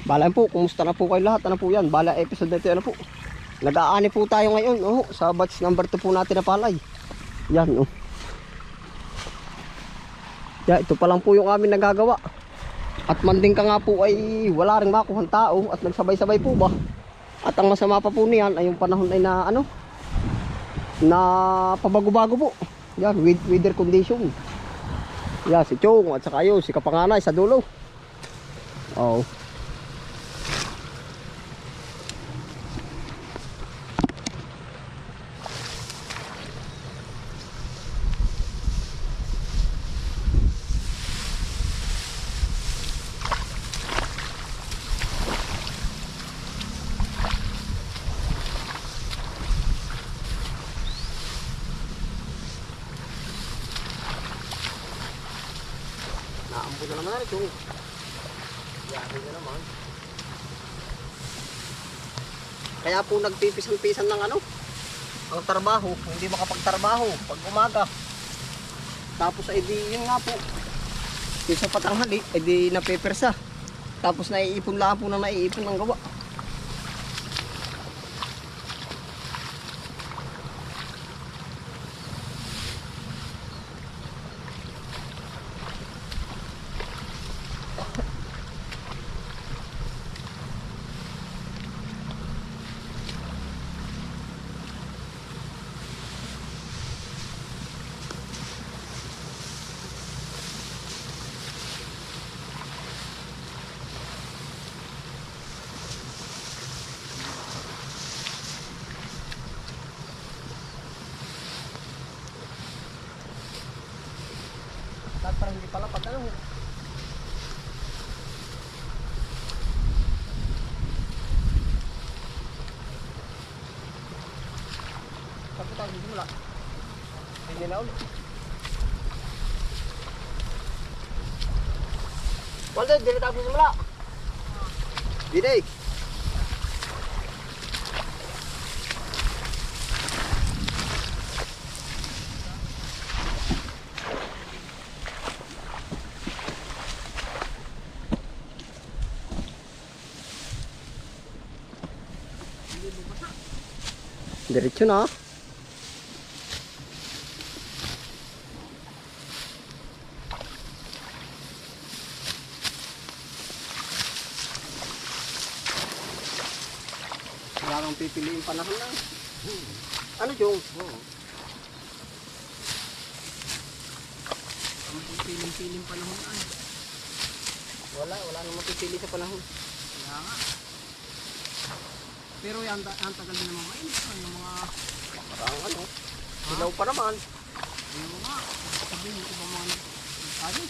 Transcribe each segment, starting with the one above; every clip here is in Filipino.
Bala po, kumusta na po kayo lahat? Ano po yan? Bala episode na ito, ano po? Nag-aani po tayo ngayon, oh, sa batch number 2 po natin na palay. Yan, oh. Yan, ito pa lang po yung amin nagagawa. At manding ka nga po ay wala rin makuhang tao at nagsabay-sabay po ba? At ang masama pa po niyan ay yung panahon ay na ano, na pabago-bago po. Yan, weather condition. Yan, si Chong at saka yun, si Kapanganay sa dulo. Oh. Naampo na naman ito. Yari na naman. Kaya po nagpipisan-pisan ng ano, ang trabaho, hindi makapagtrabaho pag umaga. Tapos ay di yun nga po. Isa patanghali, ay di napepersa. Tapos naiipon lang po na naiipon ng gawa. Parang hindi pala pag ano. Tapos tayo simula. Hindi na ulit. Waldo, hindi na tayo simula. Hindi. Diretso na. Wala kang pipiliin panahon na. Ano yung? Ang pipiling panahon na. Wala nang mapipili sa panahon. Kaya nga. Pero yan, ang tagal din naman mainit. Yung mga parang ano, silaw pa naman. Yung nga, sabihin yung ibang mga nagkari.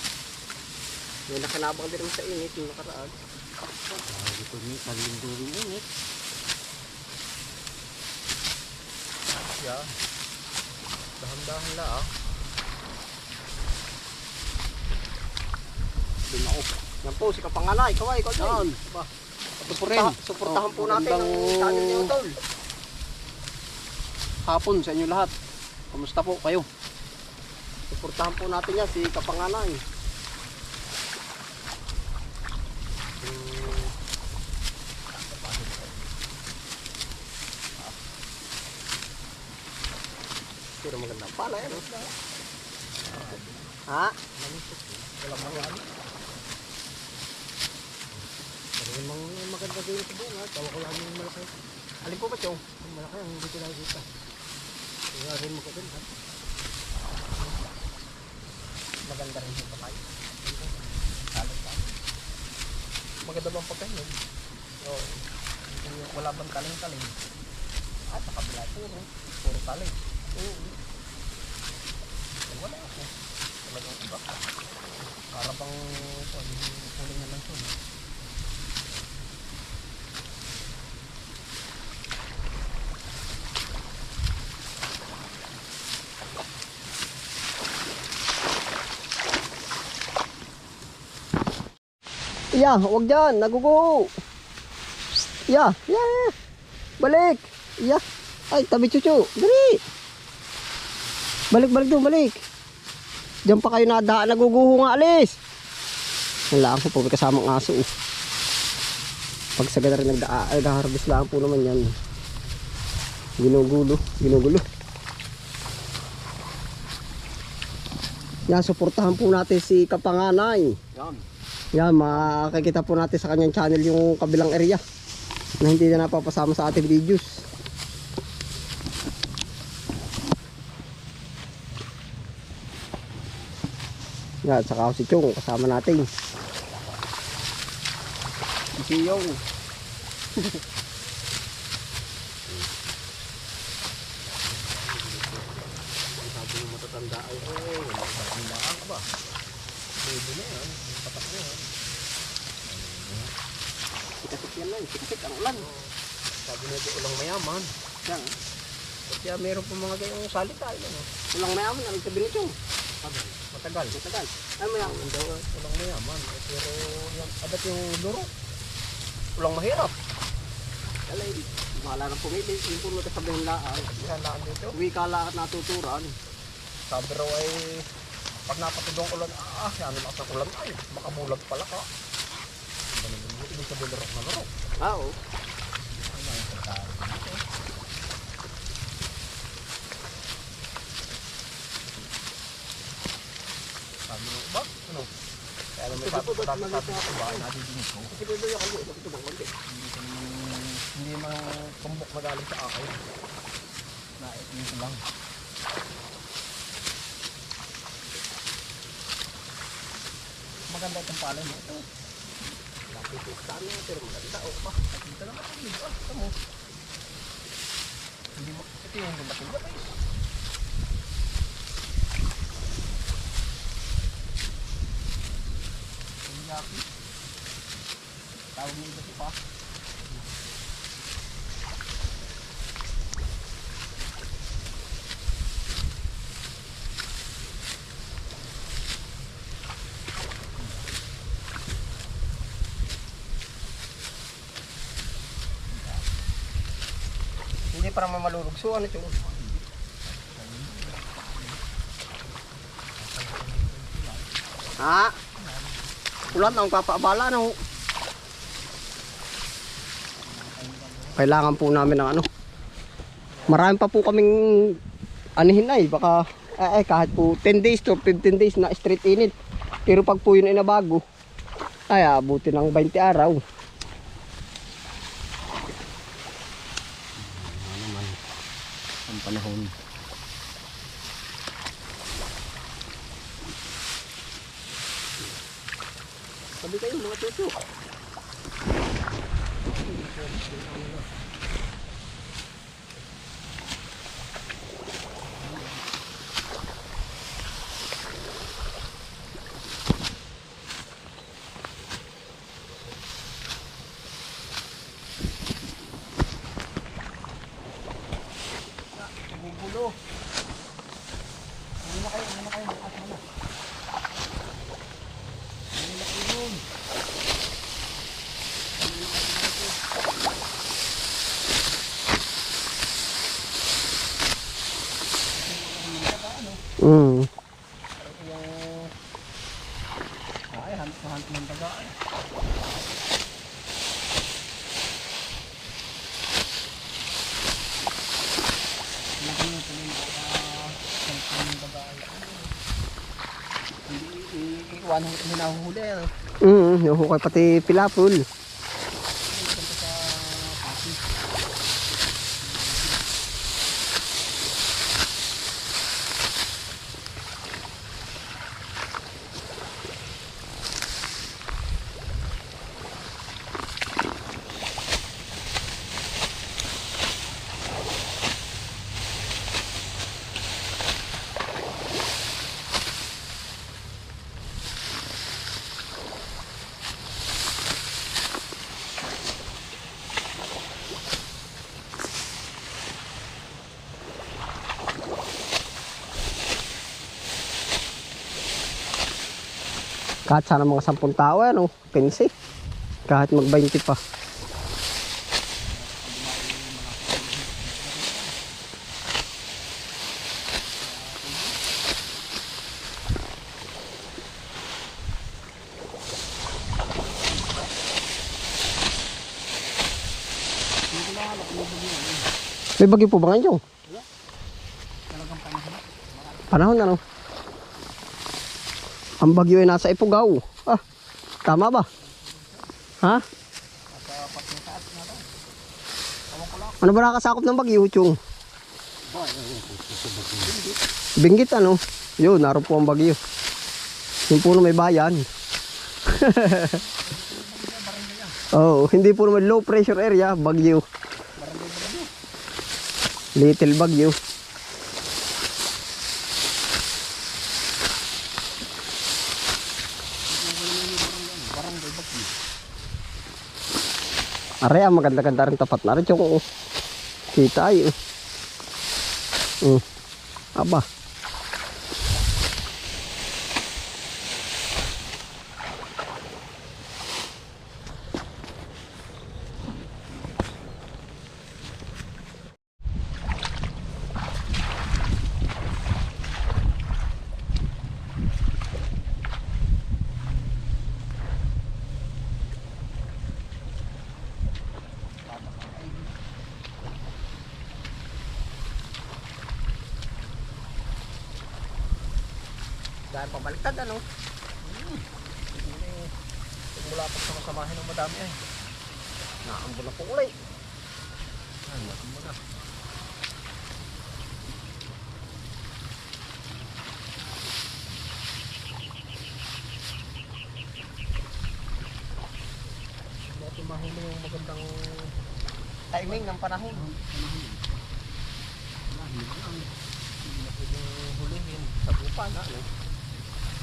May nakanabang din naman sa init yung nakaraan. Dito niyo, kalindo rin init. Yan. Dahan-dahan na ah. Doon ako. Yan po, si Kapanganay. Kaway, ikaw din. Suportahan po natin ang channel niyo, Tol. Hapon sa inyo lahat. Kumusta po kayo? Suportahan po natin yan, si Kapanganay. Pero maganda pala yan. Ha? Walang mga ano. Yung maganda din ito doon ha, tawa ko lang yung malaki. Alin po ba ito? Yung malaki ang hindi ko nakikita. Kaya rin mo ko din ha. Maganda rin yung papay. Salad pa. Maganda bang pagkain? Oo. Wala bang taling-taling? At nakabila puro taling. Oo. Wala ako. Talagang iba. Para bang kuling na lang ito. Iya, huwag dyan, nagugo. Iya, iya, balik. Iya, ay, tabi chuchu, dali. Balik doon, balik. Diyan pa kayo nadaan, naguguho nga, alis. Nalaan ko po, may kasamang aso. Pag sa ganun rin nag-harvest lang po naman yan. Ginugulo. Yan, suportahan po natin si Kapanganay. Yan. Yan, makikita po natin sa kanyang channel yung kabilang area na hindi na napapasama sa ating videos. Yan, saka si Chong kasama natin. Si Siyong. Sabi ng matatanda ay matatandaan ka ba? Libo na yan, patak na yan. Sikasik yan lang, sikasik ang ulan. Sabi na ito ulang mayaman. Yan. Kaya meron po mga gayong salita. Ulang mayaman, ang sabi nito. Matagal. Ay mayaman. Ulang mayaman. Pero yan, adat yung luro. Ulang mahirap. Kalay, mahala ng pumili. Yung puro kasabihin laan. Yan laan dito. Wika lahat natuturan. Sabi raw ay pag napatudong ulan, yan ang asang ulan ay makabulag pala ka. Ibig sabihin larok na larok. Oo. Sabi mo, ba? Ano? Kaya alam mo sabi ko dati sa bahay, nadidinig ko. Kasi pwede yung kami, ito bang konti. Hindi man tumbok na galing sa akin. Naitin ko lang. Maganda itong palay mo. Ito. Napipistaan na, pero maganda. O pa, nakita naman ang liga. Ito mo. Hindi mo, ito yung dumating ba guys? Ang yaki. Tawag mo ito pa. Hindi para malulugso, ano ito? Ha? Ulan ang papaabala, no? Kailangan po namin ng ano. Marami pa po kaming anihin ay, baka kahit po 10 days to 15 days na straight init. Pero pag po yun ay nabago, ay abuti ng 20 araw. Ang panahon. Sabi kayo mga tuto. Bubulo. Ano na kayo? Bukas mo na. Ay, hanap ng tagaan. Iwan ang hinahuhuli. Yung pati pilapul. Kahit sana mga 10 tao, ano, 15. Kahit mag 20 pa. May bagyo po ba ngayon? Talagang panahon. Panahon ano? Ang bagyo ay nasa Ifugao. Ah, tama ba? Ha? Nasa patong taas na to. Tawang ko lang. Ano ba nakasakop ng bagyo, Chong? Binggit ano? Yun, naroon po ang bagyo. Yung puno may bayan. Oh, hindi po naman low pressure area, bagyo. Little bagyo. Are, ang maganda-ganda rin tapat na rin yung kita ay. Aba. Dahil pabaliktad ano? Mula pa sa masamahin ng madami ay. Naambon na po ulit. Naambon na. Natin mahuli yung magandang timing ng panahon. Hindi na pwedeng hulihin sa lupa na ano.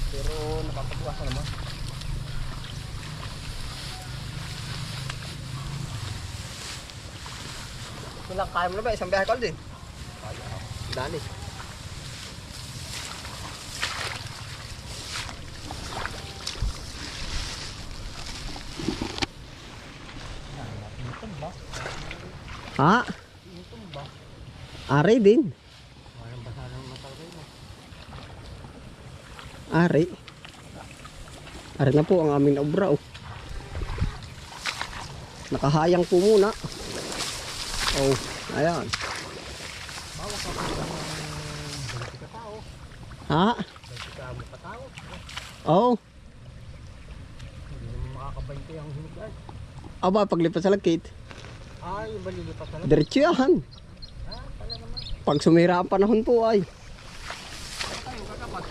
Pero napapagawa naman. Kulang kaya mo na ba? Isang biyahe ko din. Kaya ako. Dali. Ha? Ari din. Ari. Ari na po ang aming obra. Oh. Nakahayang po muna. Oh, ayan. Ha? Oh. Hindi naman makakabayti ang hinugan. Aba, paglipat sa lagkit. Ay, balilipat talaga. Diretso yan. Pala naman. Pag sumira ang panahon po ay. Tayo kakapat.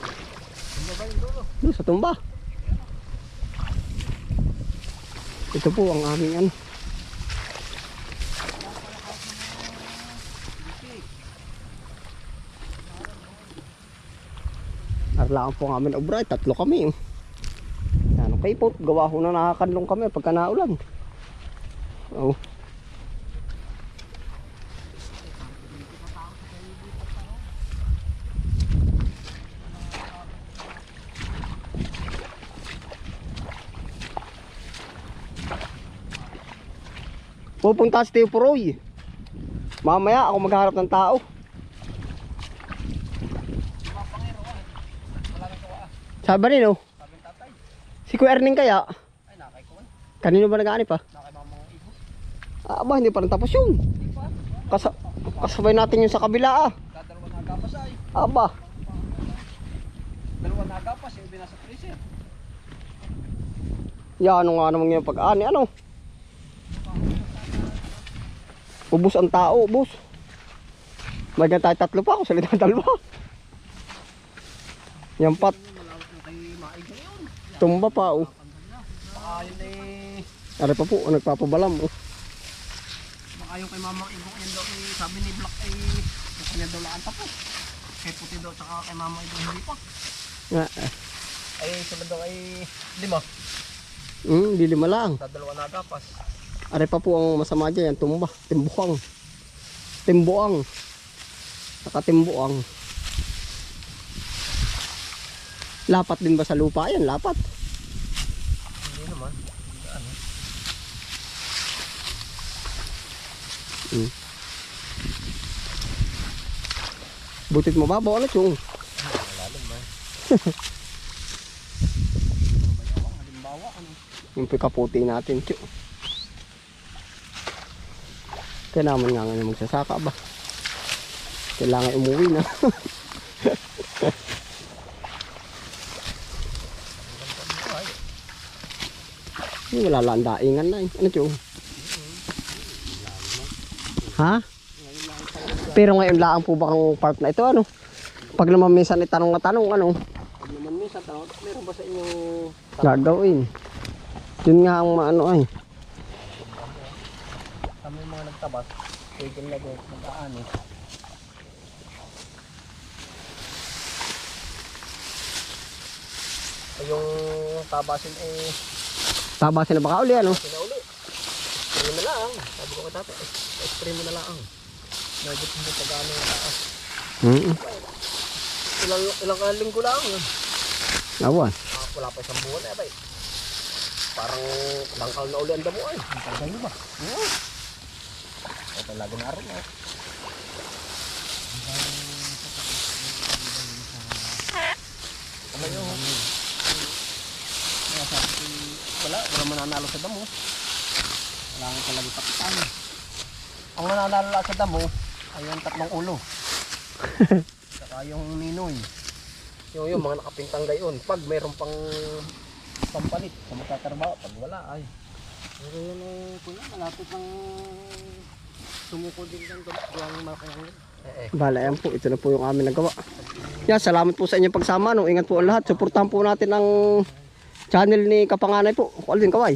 Ano ba yung dulo? Doon sa tumba. Ito po ang aming ano. Arlaan po ang aming obra. Tatlo kami. Yan, okay po. Gawa ko na nakakanlong kami pagka naulan. Oh. Pupunta si Teo Puroy. Mamaya ako magharap ng tao. Sabi ba rin oh? Sabi ng tatay. Si Kuya Erning kaya? Ay, nakay ko. Kanino ba nag-aanip pa? Nakay mga ibos. Aba, hindi pa rin tapos yun. Kasabay natin yun sa kabila ah. Dadalawa na agapas ay. Aba. Dalawa na agapas yung binasa freezer. Yan ano nga naman yung pag-ani ano. Ubus ang tao, ubus. May ganyan tayo tatlo pa ako, salita dalawa. Yan pat. Malawak na kay Maig ngayon. Tumba pa oh. Baka yun eh. Ari pa po, nagpapabalam oh. Baka yung kay Mamang Ibong yan daw eh. Sabi ni Black ay yung kanya daw laan tapos. Kay Puti daw tsaka kay Mamang Ibong hindi pa. Nga. Ay sila daw ay 5. Di lima lang. Dadalawa na agapas. Ari pa po ang masama dyan, yan tumba. Timbuang. Timbuang. Nakatimbuang. Lapat din ba sa lupa yan? Lapat. Hindi naman. Ano? Butit mababaw ano chung. Malalim ba? Bayawang halimbawa ano? Yung pikaputi natin chung. Kaya naman nga nga magsasaka ba? Kailangan umuwi na. Wala lang daingan na eh. Ano tiyo? Ha? Pero ngayon lang po ba ang part na ito ano? Pag naman minsan itanong na tanong ano? Pag naman minsan, meron ba sa inyong Gagawin. Yun nga ang ano ay. kami mga nagtabas, pwede na doon mag-aani. Yung tabasin eh, Tabasin na baka uli ano? sinauli. Spray mo na lang. Sabi ko kay tata, spray mo na lang. Medyo hindi pag-ano yung taas. Ilang linggo lang yun. Awan. Wala pa isang buwan eh, bay. Parang langkal na uli ang damo ay. Ang tagay ba? Ito lagi na araw na. Ano yun? Wala mananalo sa damo. Wala nga talaga kapitan. Ang nananalo lang sa damo ay yung tatlong ulo. Saka yung ninoy. Yung mga nakapintang gayon. Pag mayroon pang pampalit sa magtatrabaho, pag wala ay. Pero yun eh, kuya, malapit ng sumuko din ng duwang makakangin. Bala yan po. Ito na po yung amin nagawa. Yeah, salamat po sa inyong pagsama. No? Ingat po ang lahat. Suportahan po natin ang channel ni Kapanganay po. Alvin Kaway.